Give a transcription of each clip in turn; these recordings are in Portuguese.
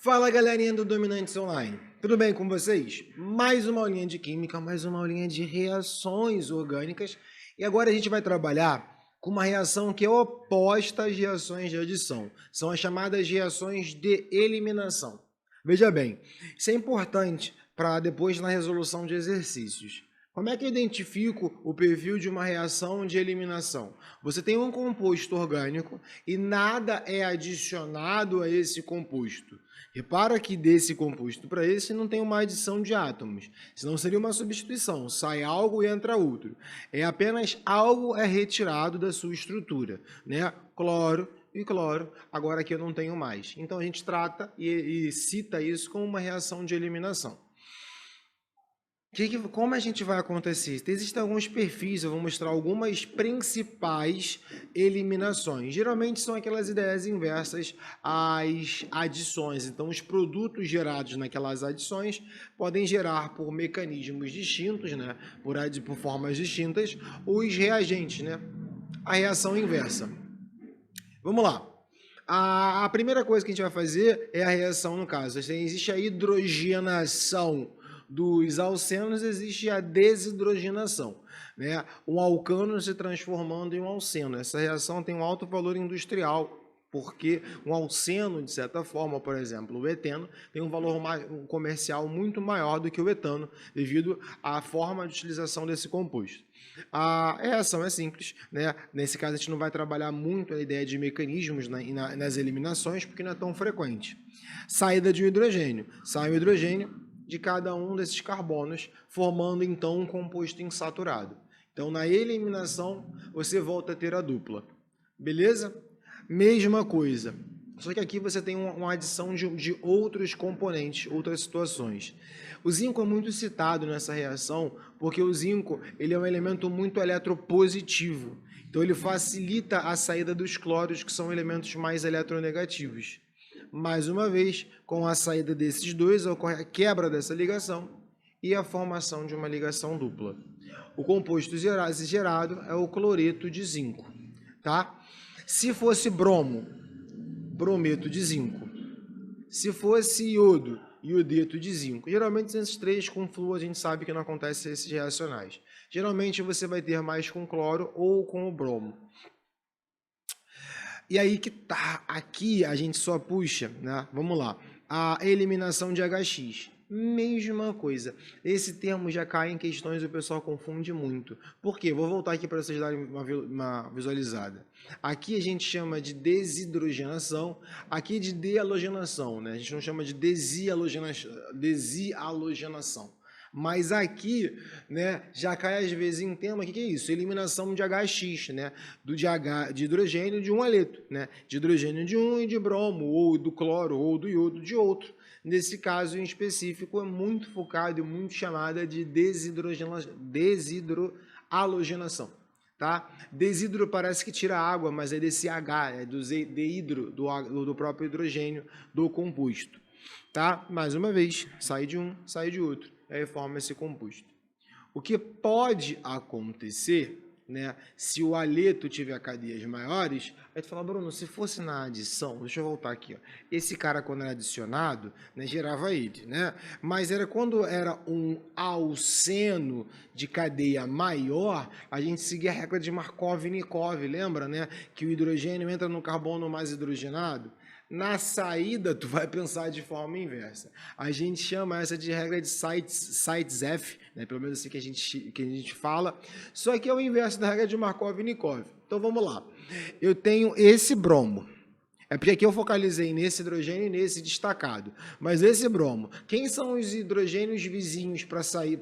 Fala galerinha do Dominantes Online, tudo bem com vocês? Mais uma aulinha de química, mais uma aulinha de reações orgânicas e agora a gente vai trabalhar com uma reação que é oposta às reações de adição, são as chamadas reações de eliminação. Veja bem, isso é importante para depois na resolução de exercícios. Como é que eu identifico o perfil de uma reação de eliminação? Você tem um composto orgânico e nada é adicionado a esse composto. Repara que desse composto para esse não tem uma adição de átomos, senão seria uma substituição, sai algo e entra outro. É apenas algo é retirado da sua estrutura, né? Cloro e cloro, agora aqui eu não tenho mais. Então a gente trata e cita isso como uma reação de eliminação. Como a gente vai acontecer? Existem alguns perfis, eu vou mostrar algumas principais eliminações. Geralmente são aquelas ideias inversas às adições. Então, os produtos gerados naquelas adições podem gerar por mecanismos distintos, né? por formas distintas, os reagentes, né? A reação inversa. Vamos lá. A primeira coisa que a gente vai fazer é a reação, no caso. Existe a hidrogenação dos alcenos, existe a desidrogenação, né? Um alcano se transformando em um alceno. Essa reação tem um alto valor industrial, porque um alceno, de certa forma, por exemplo, o eteno, tem um valor comercial muito maior do que o etano, devido à forma de utilização desse composto. A reação é simples, né? Nesse caso a gente não vai trabalhar muito a ideia de mecanismos nas eliminações, porque não é tão frequente. Saída de um hidrogênio. Sai o hidrogênio de cada um desses carbonos, formando então um composto insaturado. Então, na eliminação, você volta a ter a dupla. Beleza? Mesma coisa. Só que aqui você tem uma adição de outros componentes, outras situações. O zinco é muito citado nessa reação, porque o zinco ele é um elemento muito eletropositivo. Então, ele facilita a saída dos cloros, que são elementos mais eletronegativos. Mais uma vez, com a saída desses dois, ocorre a quebra dessa ligação e a formação de uma ligação dupla. O composto gerado é o cloreto de zinco, tá? Se fosse bromo, brometo de zinco. Se fosse iodo, iodeto de zinco. Geralmente esses três com flúor a gente sabe que não acontece esses reacionais. Geralmente você vai ter mais com cloro ou com o bromo. E aí que tá, aqui a gente só puxa, né? Vamos lá, a eliminação de HX. Mesma coisa. Esse termo já cai em questões e o pessoal confunde muito. Por quê? Vou voltar aqui para vocês darem uma visualizada. Aqui a gente chama de desidrogenação, aqui de dehalogenação, né? A gente não chama de desialogenação. Mas aqui, né, já cai às vezes em tema, o que é isso? Eliminação de HX, né, de hidrogênio de um haleto, né, de hidrogênio de um e de bromo, ou do cloro, ou do iodo de outro. Nesse caso em específico é muito focado e muito chamada de desidrohalogenação. Tá? Desidro parece que tira água, mas é desse H, é do deidro, do próprio hidrogênio do composto. Tá? Mais uma vez, sai de um, sai de outro. Aí forma esse composto. O que pode acontecer, né, se o haleto tiver cadeias maiores, aí tu fala, Bruno, se fosse na adição, deixa eu voltar aqui, ó, esse cara quando era adicionado, né, gerava ele, né, mas era quando era um alceno de cadeia maior, a gente seguia a regra de Markov-Nikov, lembra, né, que o hidrogênio entra no carbono mais hidrogenado? Na saída, tu vai pensar de forma inversa. A gente chama essa de regra de Sites-F, né? Pelo menos assim que a gente fala. Só que é o inverso da regra de Markov-Nikov. Então vamos lá. Eu tenho esse bromo. É porque aqui eu focalizei nesse hidrogênio e nesse destacado. Mas esse bromo, quem são os hidrogênios vizinhos para sair,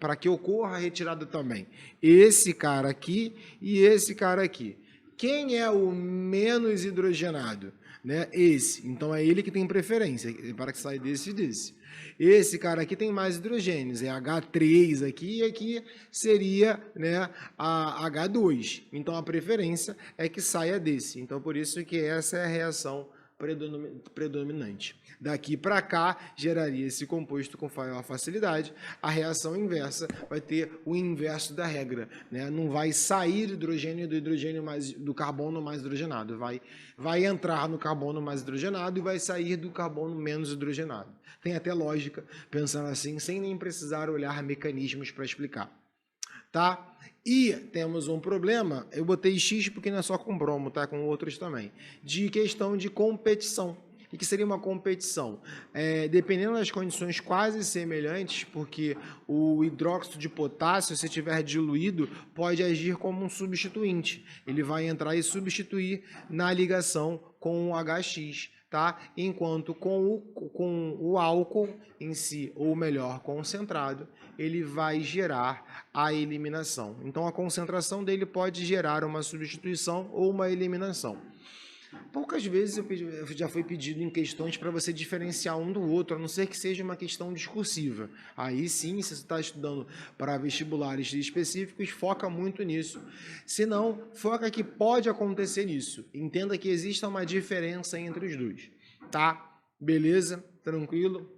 para que ocorra a retirada também? Esse cara aqui e esse cara aqui. Quem é o menos hidrogenado? Né? Esse. Então é ele que tem preferência para que saia desse e desse. Esse cara aqui tem mais hidrogênios, é H3 aqui, e aqui seria, né, a H2. Então a preferência é que saia desse. Então por isso que essa é a reação predominante. Daqui para cá, geraria esse composto com maior facilidade. A reação inversa vai ter o inverso da regra, né? Não vai sair hidrogênio do carbono mais hidrogenado, vai entrar no carbono mais hidrogenado e vai sair do carbono menos hidrogenado. Tem até lógica pensando assim, sem nem precisar olhar mecanismos para explicar. Tá? E temos um problema, eu botei X porque não é só com bromo, tá? Com outros também, de questão de competição. O que seria uma competição? Dependendo das condições quase semelhantes, porque o hidróxido de potássio, se estiver diluído, pode agir como um substituinte. Ele vai entrar e substituir na ligação com o HX. Tá? Enquanto com o álcool em si, ou melhor, concentrado, ele vai gerar a eliminação. Então, a concentração dele pode gerar uma substituição ou uma eliminação. Poucas vezes já foi pedido em questões para você diferenciar um do outro, a não ser que seja uma questão discursiva. Aí sim, se você está estudando para vestibulares específicos, foca muito nisso. Se não, foca que pode acontecer isso. Entenda que existe uma diferença entre os dois. Tá? Beleza? Tranquilo?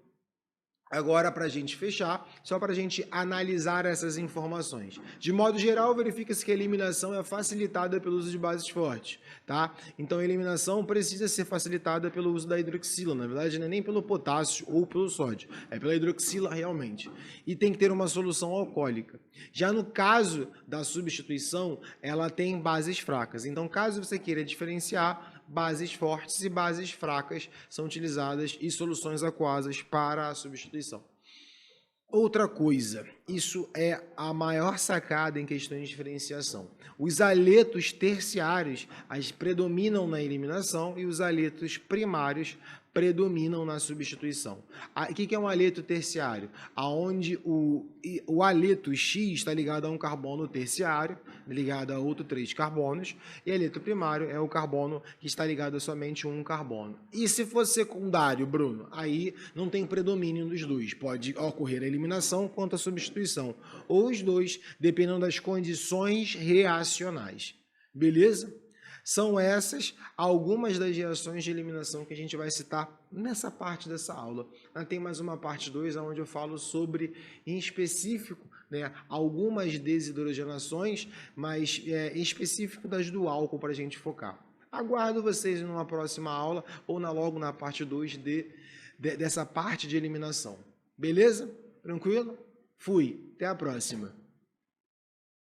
Agora, para a gente fechar, só para a gente analisar essas informações. De modo geral, verifica-se que a eliminação é facilitada pelo uso de bases fortes, tá? Então, a eliminação precisa ser facilitada pelo uso da hidroxila, na verdade, não é nem pelo potássio ou pelo sódio, é pela hidroxila realmente. E tem que ter uma solução alcoólica. Já no caso da substituição, ela tem bases fracas. Então, caso você queira diferenciar, bases fortes e bases fracas são utilizadas e soluções aquosas para a substituição. Outra coisa, isso é a maior sacada em questões de diferenciação. Os haletos terciários predominam na eliminação e os haletos primários predominam na substituição. O que é um haleto terciário? Onde o haleto X está ligado a um carbono terciário, ligado a outros 3 carbonos, e haleto primário é o carbono que está ligado a somente um carbono. E se for secundário, Bruno? Aí não tem predomínio dos dois. Pode ocorrer a eliminação quanto a substituição. Ou os dois, dependendo das condições reacionais. Beleza? São essas algumas das reações de eliminação que a gente vai citar nessa parte dessa aula. Tem mais uma parte 2, onde eu falo sobre, em específico, né, algumas desidrogenações, mas em específico das do álcool para a gente focar. Aguardo vocês numa próxima aula ou logo na parte 2 dessa parte de eliminação. Beleza? Tranquilo? Fui. Até a próxima.